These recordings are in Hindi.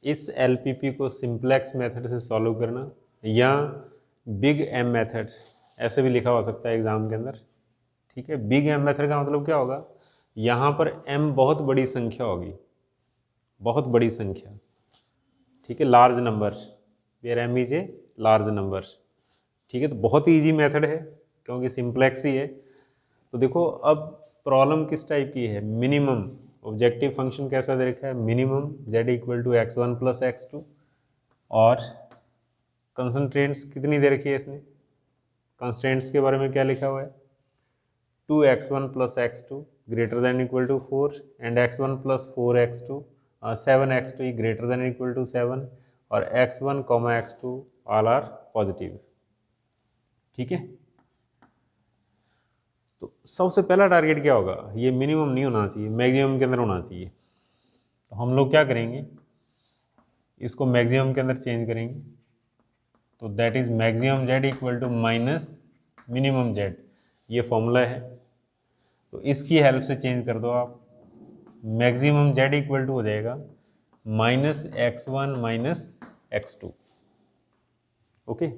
इस एलपीपी को सिंप्लेक्स मेथड से सॉल्व करना या बिग एम मेथड, ऐसे भी लिखा हो सकता है एग्जाम के अंदर। ठीक है, बिग एम मेथड का मतलब क्या होगा, यहाँ पर एम बहुत बड़ी संख्या होगी, बहुत बड़ी संख्या। ठीक है, large numbers, where M is a large numbers. ठीक है, तो बहुत ही ईजी मेथड है क्योंकि सिंप्लेक्स ही है। तो देखो अब प्रॉब्लम किस टाइप की है, मिनिमम ऑब्जेक्टिव फंक्शन कैसा दे रखा है, minimum z equal to x1 plus x2, और कंसंट्रेंट्स कितनी दे रखी है इसने, कंस्ट्रेंट्स के बारे में क्या लिखा हुआ है, 2x1 plus x2 greater than equal to 4 and x1 plus 4x2 7x2 greater than equal to 7 और x1 x2 all are positive. ठीक है, तो सबसे पहला टारगेट क्या होगा, ये मिनिमम नहीं होना चाहिए, मैक्सिमम के अंदर होना चाहिए। तो हम लोग क्या करेंगे, इसको मैक्सिमम के अंदर चेंज करेंगे। तो that is maximum z equal to minus minimum z, ये फॉर्मूला है। तो इसकी हेल्प से चेंज कर दो आप, मैक्सिमम z इक्वल टू हो जाएगा minus x1 minus x2। Okay,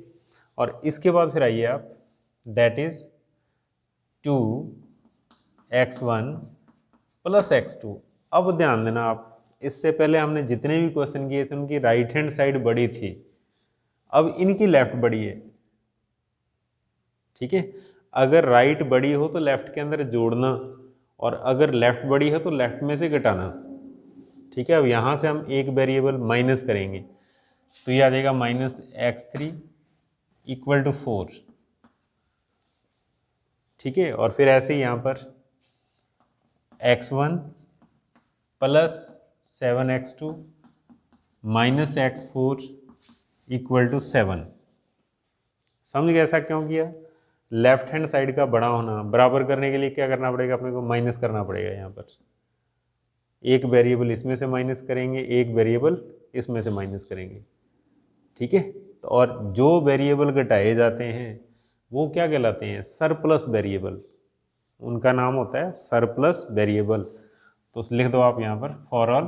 और इसके बाद फिर आइए आप, that is 2x1 plus x2। अब ध्यान देना आप, इससे पहले हमने जितने भी क्वेश्चन किए थे उनकी राइट हैंड साइड बड़ी थी, अब इनकी लेफ्ट बड़ी है। ठीक है, अगर राइट बड़ी हो तो लेफ्ट के अंदर जोड़ना, और अगर लेफ्ट बड़ी हो तो लेफ्ट में से घटाना। ठीक है, अब यहां से हम एक वेरिएबल माइनस करेंगे, तो ये आ जाएगा माइनस x3 इक्वल टू 4। ठीक है, और फिर ऐसे ही यहां पर x1 plus 7x2 minus x4 equal to 7। समझ गए ऐसा क्यों किया, लेफ्ट हैंड साइड का बड़ा होना, बराबर करने के लिए क्या करना पड़ेगा, अपने को माइनस करना पड़ेगा। यहाँ पर एक वेरिएबल इसमें से माइनस करेंगे, एक वेरिएबल इसमें से माइनस करेंगे। ठीक है, तो और जो वेरिएबल घटाए जाते हैं वो क्या कहलाते हैं, सरप्लस वेरिएबल, उनका नाम होता है सरप्लस वेरिएबल। तो लिख दो आप यहाँ पर, for all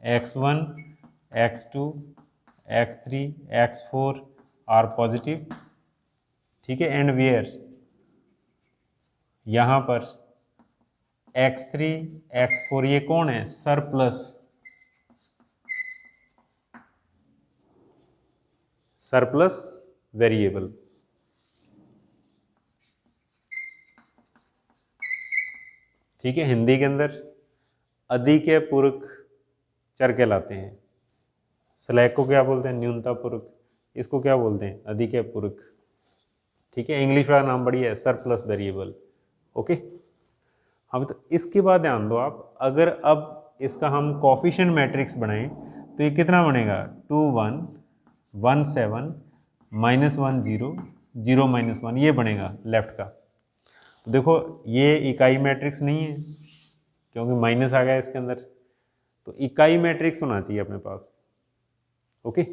x1 x2 x3 x4 are positive. ठीक है, एंड वेयर्स यहां पर x3 x4 ये कौन है, सरप्लस, सरप्लस वेरिएबल। ठीक है, हिंदी के अंदर अधिक पूरक चर कहलाते हैं। स्लैग को क्या बोलते हैं, न्यूनता पूरक, इसको क्या बोलते हैं, अधिक पूरक। ठीक है, इंग्लिश वाला नाम बढ़िया है, सरप्लस वेरिएबल। ओके, हम तो इसके बाद ध्यान दो आप, अगर अब इसका हम कोफिशिएंट मैट्रिक्स बनाएं तो ये कितना बनेगा, 2 1 1 7 -1 0 0 -1, ये बनेगा लेफ्ट का। तो देखो ये इकाई मैट्रिक्स नहीं है क्योंकि माइनस आ गया इसके अंदर, तो इकाई मैट्रिक्स होना चाहिए अपने पास। ओके,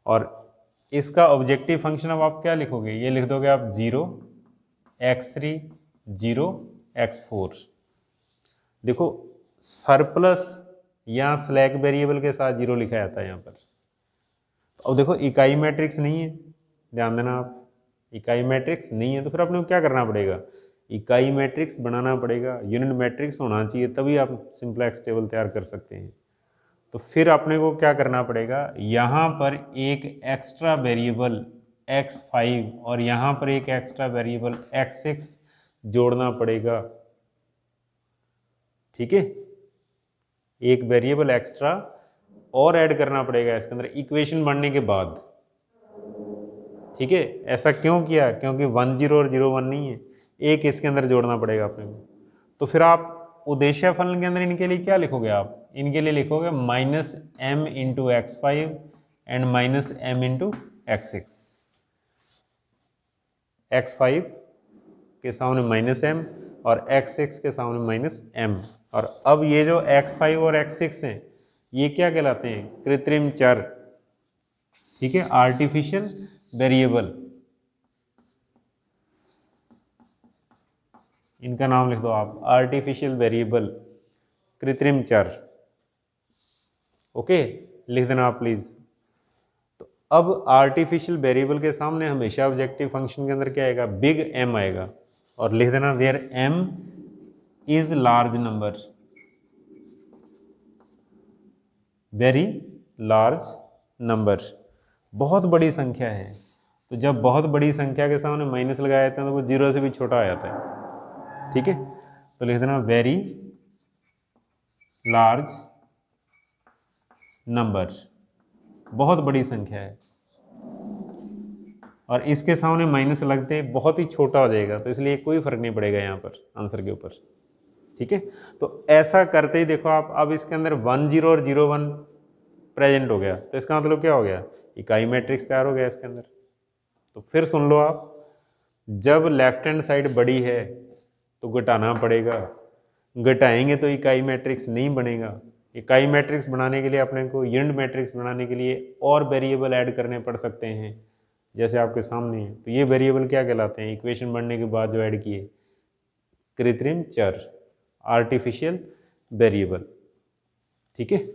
और इसका ऑब्जेक्टिव फंक्शन अब आप क्या लिखोगे, ये लिख दोगे आप 0 x3 0 x4। देखो सरप्लस या स्लैक वेरिएबल के साथ 0 लिखा जाता है यहाँ पर। तो अब देखो इकाई मैट्रिक्स नहीं है, ध्यान देना आप, इकाई मैट्रिक्स नहीं है, तो फिर अपने को क्या करना पड़ेगा, इकाई मैट्रिक्स बनाना पड़ेगा, यूनिट मैट्रिक्स होना चाहिए, तभी आप सिंप्लेक्स टेबल तैयार कर सकते हैं। तो फिर अपने को क्या करना पड़ेगा, यहाँ पर एक एक्स्ट्रा वेरिएबल x5 और यहाँ पर एक एक्स्ट्रा वेरिएबल x6 जोड़ना पड़ेगा। ठीक है, एक वेरिएबल एक्स्ट्रा और ऐड करना पड़ेगा इसके अंदर इक्वेशन बनने के बाद। ठीक है, ऐसा क्यों किया, क्योंकि 1 0 और 0 1 नहीं है, एक इसके अंदर जोड़ना पड़ेगा अपने को। तो फिर आप उद्देश्य फलन के अंदर इनके लिए क्या लिखोगे, आप इनके लिए लिखोगे -m into x5 and -m into x6। x5 के सामने -m और x6 के सामने -m। और अब ये जो x5 और x6 हैं ये क्या कहलाते हैं, कृत्रिम चर। ठीक है, आर्टिफिशियल वेरिएबल, इनका नाम लिख दो आप, आर्टिफिशियल वेरिएबल, कृत्रिम चर। ओके, लिख देना आप प्लीज। तो अब आर्टिफिशियल वेरिएबल के सामने हमेशा ऑब्जेक्टिव फंक्शन के अंदर क्या आएगा, बिग एम आएगा, और लिख देना where M is large number, very large number, बहुत बड़ी संख्या है। तो जब बहुत बड़ी संख्या के सामने माइनस लगाए जाते हैं तो वो जीरो से भी छोटा आ जाता है, ठीक है। तो लिख देना वेरी लार्ज नंबर, बहुत बड़ी संख्या है, और इसके सामने माइनस लगते बहुत ही छोटा हो जाएगा, तो इसलिए कोई फर्क नहीं पड़ेगा यहाँ पर आंसर के ऊपर, ठीक है। तो ऐसा करते ही देखो आप, अब इसके अंदर 1 0 और 0 1 प्रेजेंट हो गया, तो इसका मतलब क्या हो गया, इकाई मैट्रिक्स तैयार हो गया इसके अंदर। तो फिर सुन लो आप, जब लेफ्ट हैंड साइड बड़ी है तो घटाना पड़ेगा, घटाएंगे तो इकाई मैट्रिक्स नहीं बनेगा। इकाई मैट्रिक्स बनाने के लिए अपने को यूनिट मैट्रिक्स बनाने के लिए और वेरिएबल ऐड करने पड़ सकते हैं, जैसे आपके सामने है। तो ये वेरिएबल क्या कहलाते हैं, इक्वेशन बनने के बाद जो ऐड किए, कृत्रिम चर, आर्टिफिशियल वेरिएबल, ठीक है।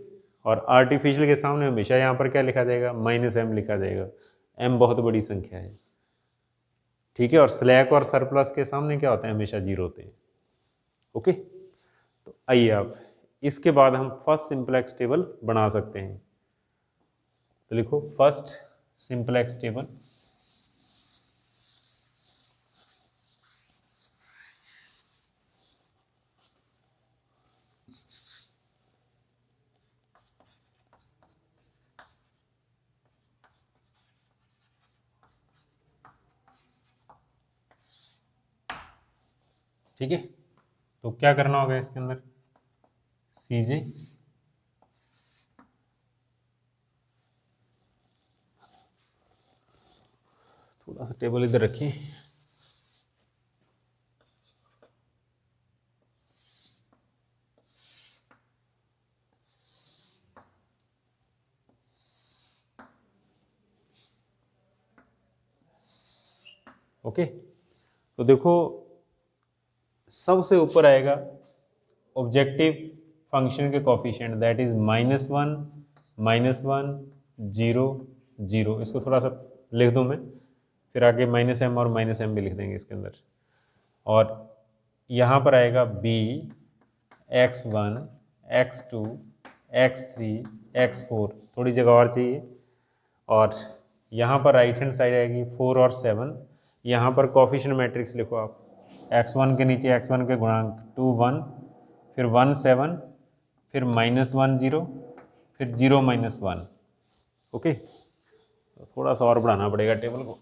और आर्टिफिशियल के सामने हमेशा यहाँ पर क्या लिखा जाएगा, -m लिखा जाएगा, m बहुत बड़ी संख्या है, ठीक है। और स्लैक और सरप्लस के सामने क्या होते हैं, हमेशा जीरो होते हैं, ओके। तो आइए आप, इसके बाद हम फर्स्ट सिंपलेक्स टेबल बना सकते हैं। तो लिखो फर्स्ट सिंपलेक्स टेबल, ठीक है। तो क्या करना होगा इसके अंदर, सीजे थोड़ा सा टेबल इधर रखिए, ओके। तो देखो सबसे ऊपर आएगा ऑब्जेक्टिव फंक्शन के कोफिशिएंट, दैट इज -1 -1 0 0। इसको थोड़ा सा लिख दूं मैं, फिर आगे -m और -m भी लिख देंगे इसके अंदर। और यहाँ पर आएगा b x1 x2 x3 x4, थोड़ी जगह और चाहिए। और यहाँ पर राइट हैंड साइड आएगी 4 और 7। यहाँ पर कोफिशिएंट मैट्रिक्स लिखो आप, x1 के नीचे x1 के गुणांक 2 1, फिर 1 7, फिर -1 0, फिर 0 -1, ओके। तो थोड़ा सा और बढ़ाना पड़ेगा टेबल को,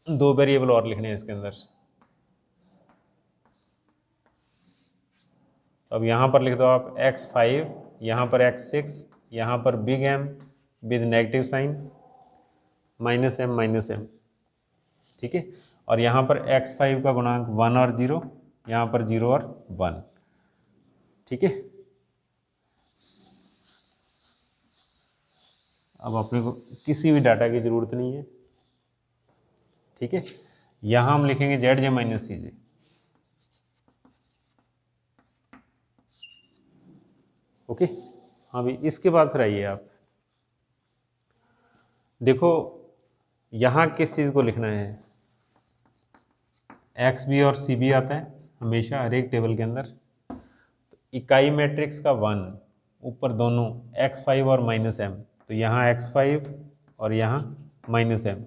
2 वेरिएबल और लिखने हैं इसके अंदर। अब यहाँ पर लिख दो आप x5, यहाँ पर x6, यहाँ पर big M with negative sign, -m, ठीक है। और यहाँ पर x5 का गुणांक 1 और 0, यहाँ पर 0 और 1, ठीक है। अब अपने को किसी भी डाटा की जरूरत नहीं है, ठीक है। यहाँ हम लिखेंगे zj - cj, ओके। हाँ भाई, इसके बाद फिर आइए आप देखो, यहाँ किस चीज़ को लिखना है, एक्स बी और सी बी आता है हमेशा हर एक टेबल के अंदर। तो इकाई मैट्रिक्स का 1 ऊपर दोनों x5 और -m, तो यहाँ x5 और यहाँ -m।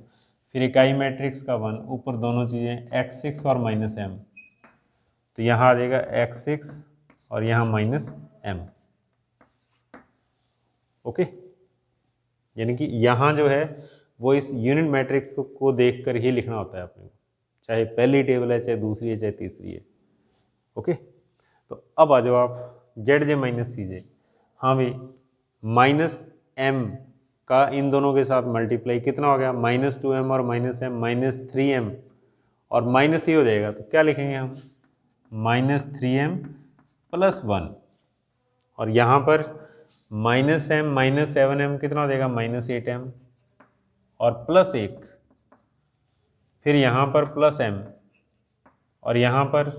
फिर इकाई मैट्रिक्स का 1 ऊपर दोनों चीज़ें x6 और -m, तो यहाँ आ जाएगा x6 और यहाँ -m, ओके। यानी कि यहाँ जो है वो इस यूनिट मैट्रिक्स को देखकर ही लिखना होता है अपने को, चाहे पहली टेबल है, चाहे दूसरी है, चाहे तीसरी है, ओके। तो अब आ जाओ आप zj - cj। हाँ भाई, -m का इन दोनों के साथ मल्टीप्लाई कितना हो गया, -2m और -m -3m, और माइनस ही हो जाएगा, तो क्या लिखेंगे हम, -3m + 1। और यहाँ पर -m -7m कितना हो जाएगा, -8m और +1, फिर यहाँ पर +m और यहाँ पर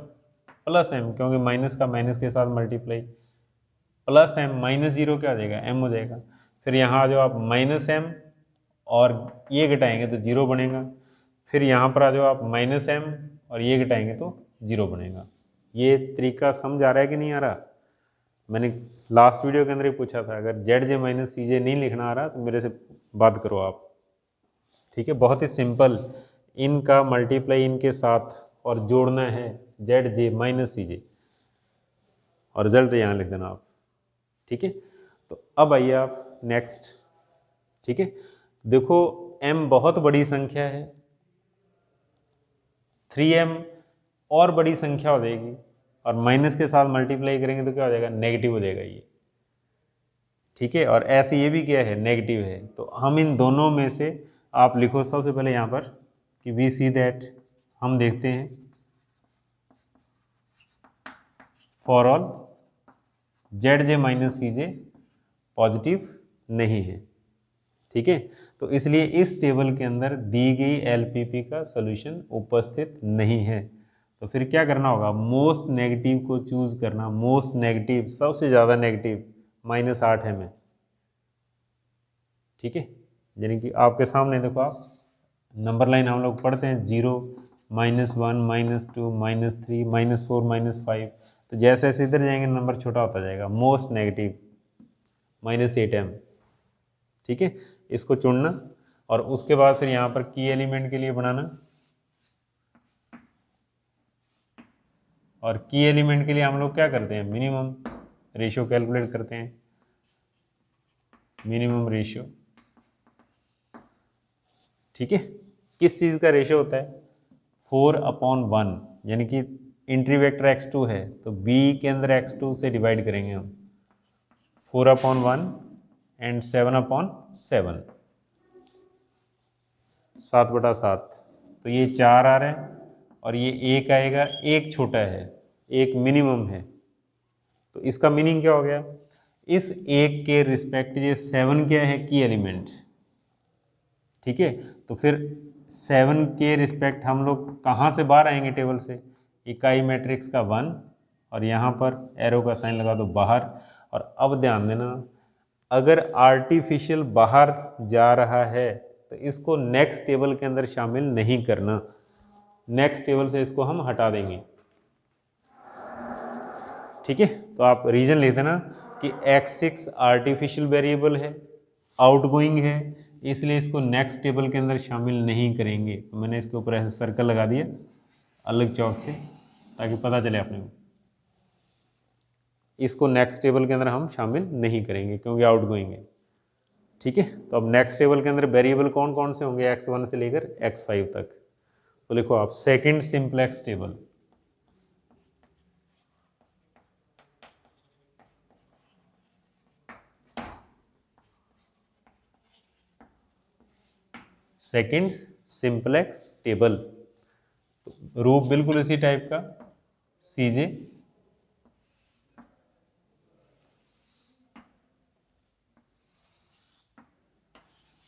+m, क्योंकि माइनस का माइनस के साथ multiply, plus M minus zero क्या हो जाएगा, एम हो जाएगा। फिर यहाँ आ जाओ आप माइनस एम और ये घटाएंगे तो जीरो बनेगा। फिर यहाँ पर आ जाओ आप माइनस एम और ये घटाएंगे तो जीरो बनेगा। ये तरीका समझ आ रहा है कि नहीं आ रहा? मैंने लास्ट वीडियो के अंदर ही पूछा था, अगर जेड जे माइनस सी जे नहीं लिखना आ रहा तो मेरे से बात करो आप। ठीक है, बहुत ही सिंपल, इनका मल्टीप्लाई इनके साथ और जोड़ना है जेड जे माइनस सी जे और रिजल्ट यहाँ लिख देना आप। ठीक है, तो अब आइए आप नेक्स्ट। ठीक है, देखो m बहुत बड़ी संख्या है, 3m और बड़ी संख्या हो जाएगी और माइनस के साथ मल्टीप्लाई करेंगे तो क्या हो जाएगा, नेगेटिव हो जाएगा ये। ठीक है, और ऐसे ये भी क्या है, नेगेटिव है। तो हम इन दोनों में से आप लिखो सबसे पहले यहाँ पर कि वी सी दैट, हम देखते हैं for all Z J minus C J positive नहीं है। ठीक है, तो इसलिए इस टेबल के अंदर दी गई एलपीपी का सॉल्यूशन उपस्थित नहीं है। तो फिर क्या करना होगा, मोस्ट नेगेटिव को चूज करना। मोस्ट नेगेटिव, सबसे ज़्यादा नेगेटिव -8 है में। ठीक है, यानी कि आपके सामने देखो, आप नंबर लाइन हम लोग पढ़ते हैं 0, -1, -2, -3, -4, -5। तो जैसे जैसे इधर जाएंगे नंबर छोटा होता जाएगा। Most negative -8m। ठीक है, इसको चुनना और उसके बाद फिर यहाँ पर की एलिमेंट के लिए बनाना, और की एलिमेंट के लिए हम लोग क्या करते हैं, मिनिमम रेशियो कैलकुलेट करते हैं। मिनिमम रेशियो, ठीक है, किस चीज़ का रेशियो होता है, 4/1, यानी कि एंट्री वेक्टर x2 है तो b के अंदर x2 से डिवाइड करेंगे हम, 4/1 एंड 7/7, 7/7। तो ये 4 आ रहे हैं और ये 1 आएगा, एक छोटा है, एक मिनिमम है। तो इसका मीनिंग क्या हो गया, इस एक के रिस्पेक्ट ये 7 क्या है, की एलिमेंट। ठीक है, तो फिर 7 के रिस्पेक्ट हम लोग कहाँ से बाहर आएंगे टेबल से, इकाई मैट्रिक्स का 1 और यहाँ पर एरो का साइन लगा दो बाहर। और अब ध्यान देना, अगर आर्टिफिशियल बाहर जा रहा है तो इसको नेक्स्ट टेबल के अंदर शामिल नहीं करना। नेक्स्ट टेबल से इसको हम हटा देंगे। ठीक है, तो आप रीजन लिख देना कि x6 आर्टिफिशियल वेरिएबल है, आउटगोइंग है, इसलिए इसको नेक्स्ट टेबल के अंदर शामिल नहीं करेंगे। तो मैंने इसके ऊपर ऐसे सर्कल लगा दिया अलग चौक से ताकि पता चले अपने को, इसको नेक्स्ट टेबल के अंदर हम शामिल नहीं करेंगे क्योंकि आउटगोइंग है। ठीक है, तो अब नेक्स्ट टेबल के अंदर वेरिएबल कौन कौन से होंगे, x1 से लेकर x5 तक। तो लिखो आप second simplex table. Second simplex table, रूप बिल्कुल इसी टाइप का, सीजे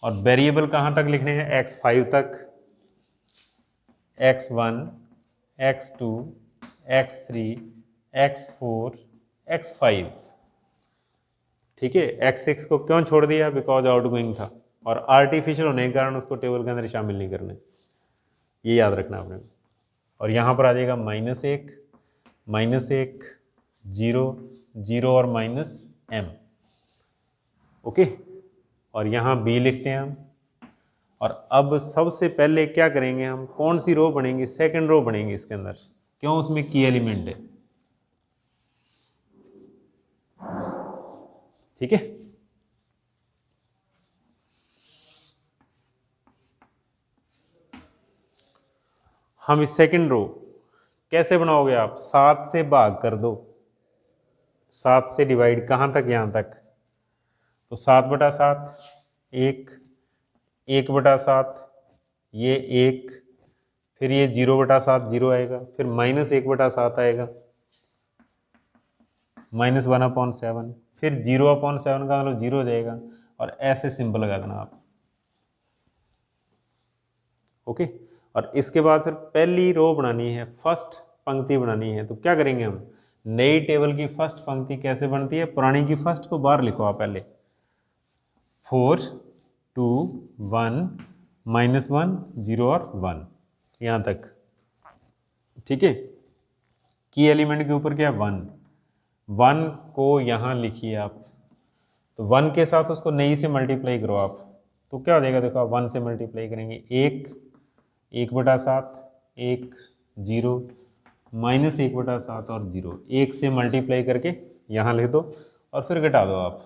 और वेरिएबल कहाँ तक लिखने हैं, x5 तक, x1, x2, x3, x4, x5। ठीक है, x6 को क्यों छोड़ दिया, बिकॉज आउटगोइंग था और आर्टिफिशियल होने के कारण उसको टेबल के अंदर शामिल नहीं करने, ये याद रखना आपने। और यहाँ पर आ जाएगा -1, -1, 0, 0 और -m। ओके, और यहाँ b लिखते हैं हम। और अब सबसे पहले क्या करेंगे हम, कौन सी रो बनेगी, सेकंड रो बनेगी इसके अंदर, क्यों, उसमें की एलिमेंट है। ठीक है, हम इस सेकंड रो कैसे बनाओगे आप, 7 से भाग कर दो, 7 से डिवाइड कहाँ तक, यहाँ तक। तो 7/7, 1, 1/7, ये 1, फिर ये 0/7 0 आएगा, फिर -1/7 आएगा, -1/7, फिर 0/7 का मतलब 0 हो जाएगा और ऐसे सिंबल लगा देना आप। ओके, और इसके बाद फिर पहली रो बनानी है, फर्स्ट पंक्ति बनानी है। तो क्या करेंगे हम, नई टेबल की फर्स्ट पंक्ति कैसे बनती है, पुरानी की फर्स्ट को बाहर लिखो आप पहले, 4 2 1 -1 0 और 1 यहाँ तक, ठीक है। की एलिमेंट के ऊपर क्या है 1, 1 को यहाँ लिखिए आप, तो 1 के साथ उसको नई से मल्टीप्लाई करो आप, तो क्या हो जाएगा, देखो आप 1 से मल्टीप्लाई करेंगे 1/7 1 0 -1/7 और 0, 1 से मल्टीप्लाई करके यहाँ लिख दो और फिर घटा दो आप,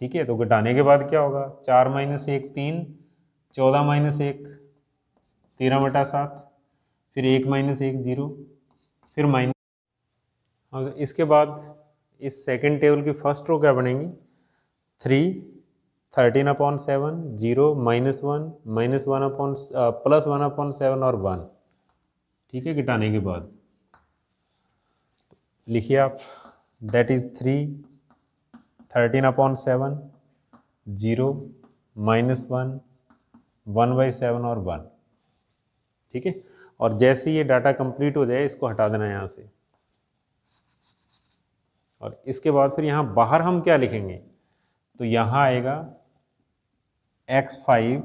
ठीक है। तो घटाने के बाद क्या होगा, 4 - 1 3, 14 - 1 13/7, फिर 1 - 1 0, फिर माइनस, और इसके बाद इस सेकंड टेबल की फर्स्ट रो क्या बनेगी, 3 13/7 0 -1 +1/7 और 1, ठीक है। घटाने के बाद लिखिए आप, दैट इज 3 13/7 0 -1 1/7 और 1, ठीक है। और जैसे ये डाटा कंप्लीट हो जाए इसको हटा देना यहाँ से, और इसके बाद फिर यहाँ बाहर हम क्या लिखेंगे, तो यहाँ आएगा x5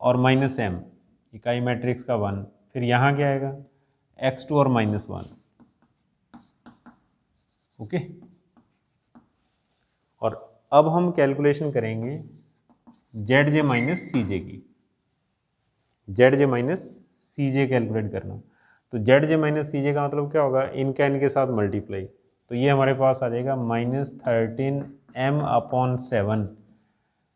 और -m, इकाई मैट्रिक्स का 1, फिर यहाँ क्या आएगा x2 और -1, ओके। और अब हम कैलकुलेशन करेंगे zj - cj की, zj - cj कैलकुलेट करना, तो zj - cj का मतलब क्या होगा, इनका इनके साथ मल्टीप्लाई, तो ये हमारे पास आ जाएगा -13m/7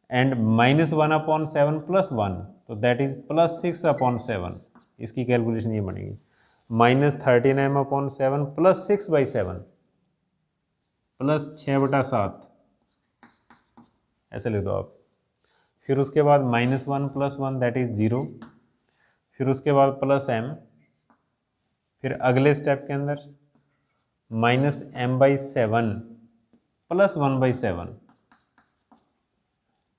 एंड -1/7 + 1, तो दैट इज +6/7, इसकी कैलकुलेशन ये बनेगी -13m/7 + 6/7 + 6/7, ऐसे लिख दो आप। फिर उसके बाद -1 + 1 दैट इज 0, फिर उसके बाद +m, फिर अगले स्टेप के अंदर -m/7 + 1/7,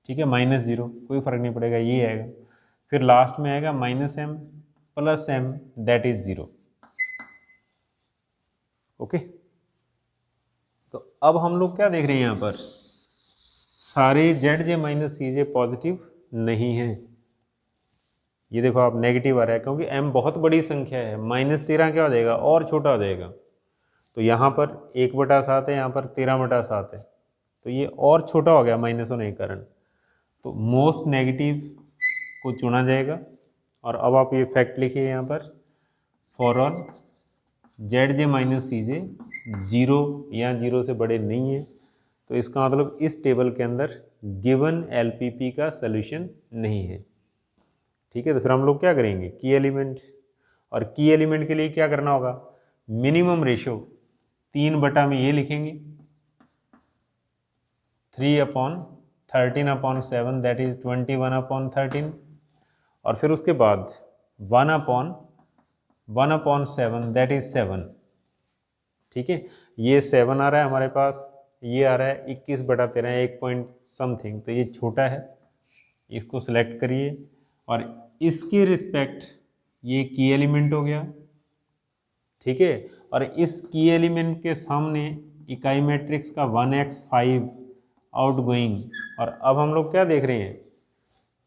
ठीक है, -0, कोई फर्क नहीं पड़ेगा, ये आएगा। फिर लास्ट में आएगा -m + m that is 0, okay. तो अब हम लोग क्या देख रहे हैं यहाँ पर, सारे zj - cj पॉजिटिव नहीं है, ये देखो आप नेगेटिव आ रहा है, क्योंकि m बहुत बड़ी संख्या है, -13 क्या हो जाएगा, और छोटा हो जाएगा, तो यहाँ पर 1/7 है, यहाँ पर 13/7 है, तो ये और छोटा हो गया माइनस होने के कारण, तो मोस्ट नेगेटिव को चुना जाएगा। और अब आप ये फैक्ट लिखिए यहाँ पर, फॉर ऑल zj - cj 0 या 0 से बड़े नहीं है, तो इसका मतलब इस टेबल के अंदर गिवन एलपीपी का सॉल्यूशन नहीं है, ठीक है। तो फिर हम लोग क्या करेंगे, की एलिमेंट, और की एलिमेंट के लिए क्या करना होगा, मिनिमम रेशो 3 में ये लिखेंगे 3/13/7 दैट इज 21/13, और फिर उसके बाद 1/1/7 दैट इज 7, ठीक है। ये 7 आ रहा है हमारे पास, ये आ रहा है 21/13, 1 पॉइंट समथिंग, तो ये छोटा है, इसको सिलेक्ट करिए, और इसके रिस्पेक्ट ये की एलिमेंट हो गया, ठीक है। और इस की एलिमेंट के सामने इकाई मैट्रिक्स का 1x5 आउटगोइंग, और अब हम लोग क्या देख रहे हैं,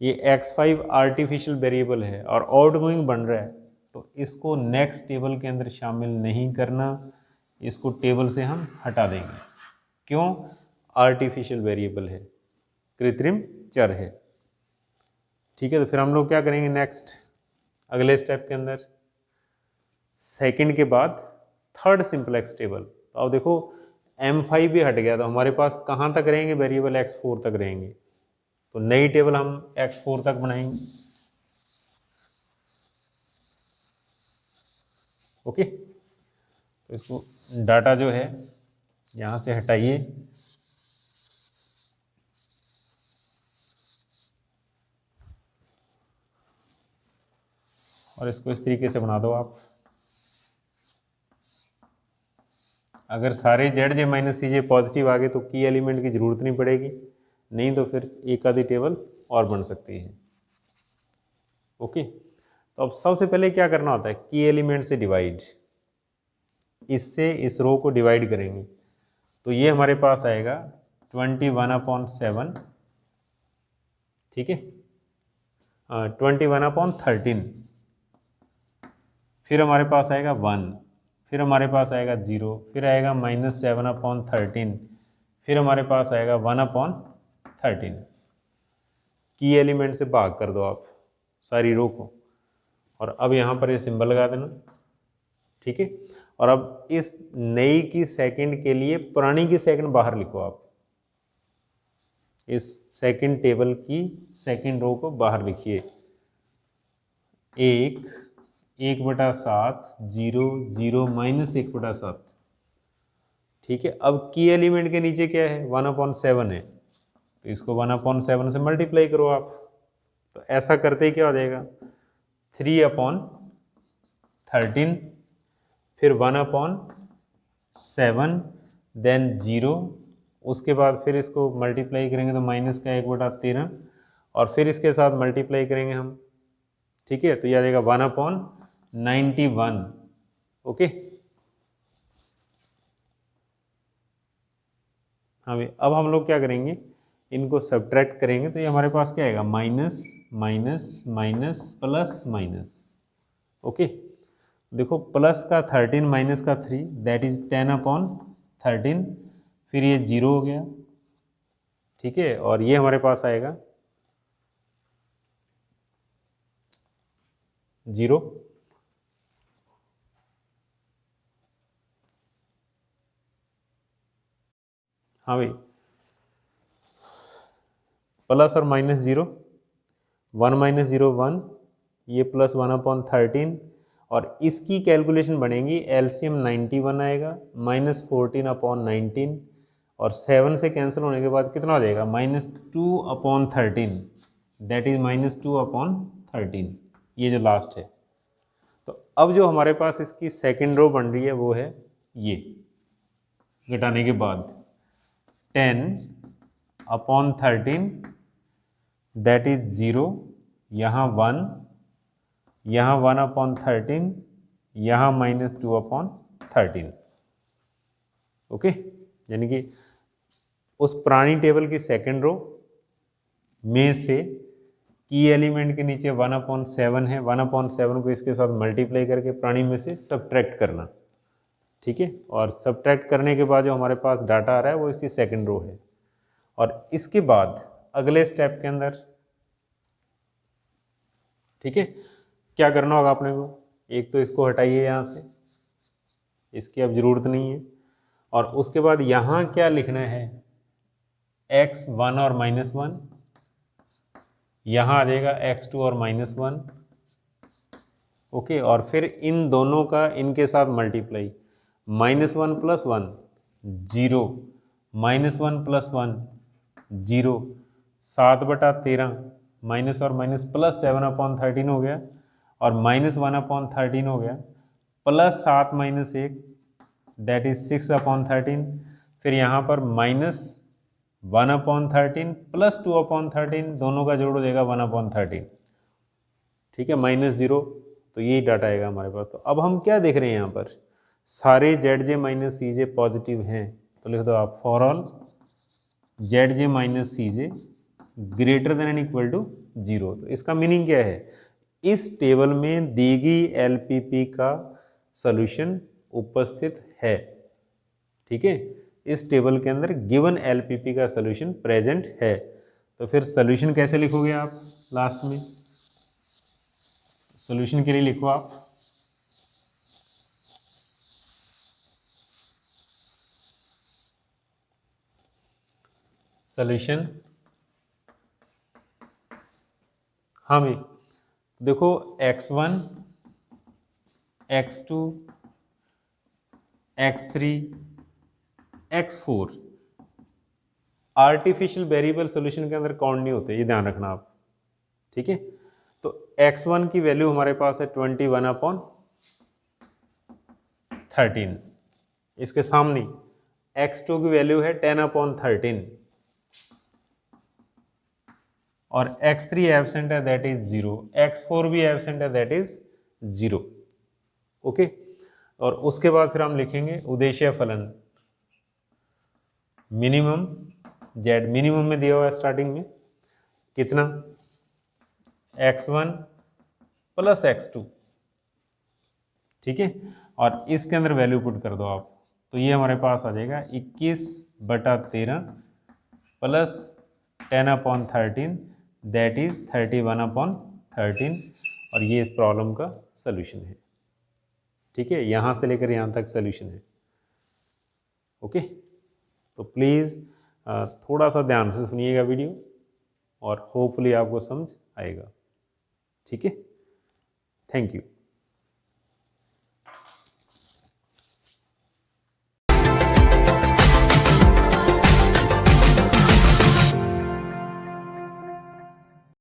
ये x5 आर्टिफिशियल वेरिएबल है और आउटगोइंग बन रहा है, तो इसको नेक्स्ट टेबल के अंदर शामिल नहीं करना, इसको टेबल से हम हटा देंगे, क्यों, आर्टिफिशियल वेरिएबल है, कृत्रिम चर है, ठीक है। तो फिर हम लोग क्या करेंगे नेक्स्ट, अगले स्टेप के अंदर सेकंड के बाद थर्ड सिंपलेक्स टेबल, तो अब देखो m5 भी हट गया, तो हमारे पास कहाँ तक रहेंगे वेरिएबल, x4 तक रहेंगे, तो नई टेबल हम x4 तक बनाएंगे, ओके। तो इसको डाटा जो है यहाँ से हटाइए, और इसको इस तरीके से बना दो आप। अगर सारे zj - cj पॉजिटिव आ गए तो की एलिमेंट की ज़रूरत नहीं पड़ेगी, नहीं तो फिर एक आधी टेबल और बन सकती है, ओके। तो अब सबसे पहले क्या करना होता है, की एलिमेंट से डिवाइड, इससे इस रो को डिवाइड करेंगे, तो ये हमारे पास आएगा 21/7, ठीक है, 21/13, फिर हमारे पास आएगा 1, फिर हमारे पास आएगा 0, फिर आएगा -7/13, फिर हमारे पास आएगा 1/13। की एलिमेंट से भाग कर दो आप सारी रो को, और अब यहाँ पर ये सिंबल लगा देना, ठीक है। और अब इस नई की सेकंड के लिए पुरानी की सेकंड बाहर लिखो आप, इस सेकंड टेबल की सेकंड रो को बाहर लिखिए, 1/7, 0, 0, -1/7, ठीक है। अब की एलिमेंट के नीचे क्या है, 1/7 है, तो इसको 1/7 से मल्टीप्लाई करो आप, तो ऐसा करते ही क्या हो जाएगा, 3/13, फिर 1/7, देन 0, उसके बाद फिर इसको मल्टीप्लाई करेंगे तो माइनस का 1/13, और फिर इसके साथ मल्टीप्लाई करेंगे हम, ठीक है, तो यह आ जाएगा 1/91, ओके। हाँ भाई, अब हम लोग क्या करेंगे, इनको सब्ट्रैक्ट करेंगे, तो ये हमारे पास क्या आएगा, minus minus minus plus minus, okay. देखो प्लस का 13 माइनस का 3, दैट इज 10/13, फिर ये 0 हो गया, ठीक है, और ये हमारे पास आएगा 0, हाँ भाई, प्लस और माइनस 0, 1 - 0 1, ये प्लस 1/13, और इसकी कैलकुलेशन बनेगी, एलसीएम 91 आएगा, -14/19, और 7 से कैंसिल होने के बाद कितना हो जाएगा, -2/13, दैट इज -2/13, ये जो लास्ट है। तो अब जो हमारे पास इसकी सेकेंड रो बन रही है वो है ये, घटाने के बाद 10/13, दैट इज 0, यहाँ 1, यहाँ 1/13, यहाँ -2/13, ओके। यानी कि उस पुरानी टेबल की सेकेंड रो में से की एलिमेंट के नीचे 1/7 है, 1/7 को इसके साथ मल्टीप्लाई करके पुरानी में से सब्ट्रैक्ट करना, ठीक है, और सब्ट्रैक्ट करने के बाद जो हमारे पास डाटा आ रहा है वो इसकी सेकेंड रो है। और इसके बाद अगले स्टेप के अंदर, ठीक है, क्या करना होगा अपने को, एक तो इसको हटाइए यहाँ से, इसकी अब जरूरत नहीं है, और उसके बाद यहाँ क्या लिखना है, x1 और -1, यहाँ आ जाएगा x2 और -1, ओके, और फिर इन दोनों का इनके साथ मल्टीप्लाई, -1 + 1 0, -1 + 1 0, 7/13, माइनस और माइनस प्लस 7/13 हो गया, और -1/13 हो गया, प्लस 7 - 1, दैट इज 6/13, फिर यहाँ पर -1/13 प्लस 2/13, दोनों का जोड़ हो जाएगा 1/13, ठीक है, -0, तो यही डाटा आएगा हमारे पास। तो अब हम क्या देख रहे हैं यहाँ पर, सारे ZJ - CJ पॉजिटिव हैं, तो लिख दो आप for all ZJ - CJ greater than and equal to 0। तो इसका मीनिंग क्या है, इस टेबल में दी गई LPP का सॉल्यूशन उपस्थित है, ठीक है, इस टेबल के अंदर गिवन LPP का सॉल्यूशन प्रेजेंट है। तो फिर सॉल्यूशन कैसे लिखोगे आप, लास्ट में सॉल्यूशन के लिए लिखो आप सॉल्यूशन, हाँ भाई, देखो x1 x2 x3 x4 artificial variable solution के अंदर काउंट नहीं होते, ये ध्यान रखना आप, ठीक है। तो x1 की वैल्यू हमारे पास है 21/13, इसके सामने x2 की वैल्यू है 10/13, और x3 एबसेंट है दैट इज 0, x4 भी एबसेंट है दैट इज 0। ओके, और उसके बाद फिर हम लिखेंगे उद्देश्य फलन मिनिमम z, मिनिमम में दिया हुआ है स्टार्टिंग में कितना, x1 प्लस x2, ठीक है, और इसके अंदर वैल्यू पुट कर दो आप, तो ये हमारे पास आ जाएगा 21/13 प्लस 10/13 दैट इज 31/13, और ये इस प्रॉब्लम का सलूशन है। ठीक है, यहाँ से लेकर यहाँ तक सलूशन है। ओके, तो प्लीज़ थोड़ा सा ध्यान से सुनिएगा वीडियो और होपफुली आपको समझ आएगा। ठीक है, थैंक यू।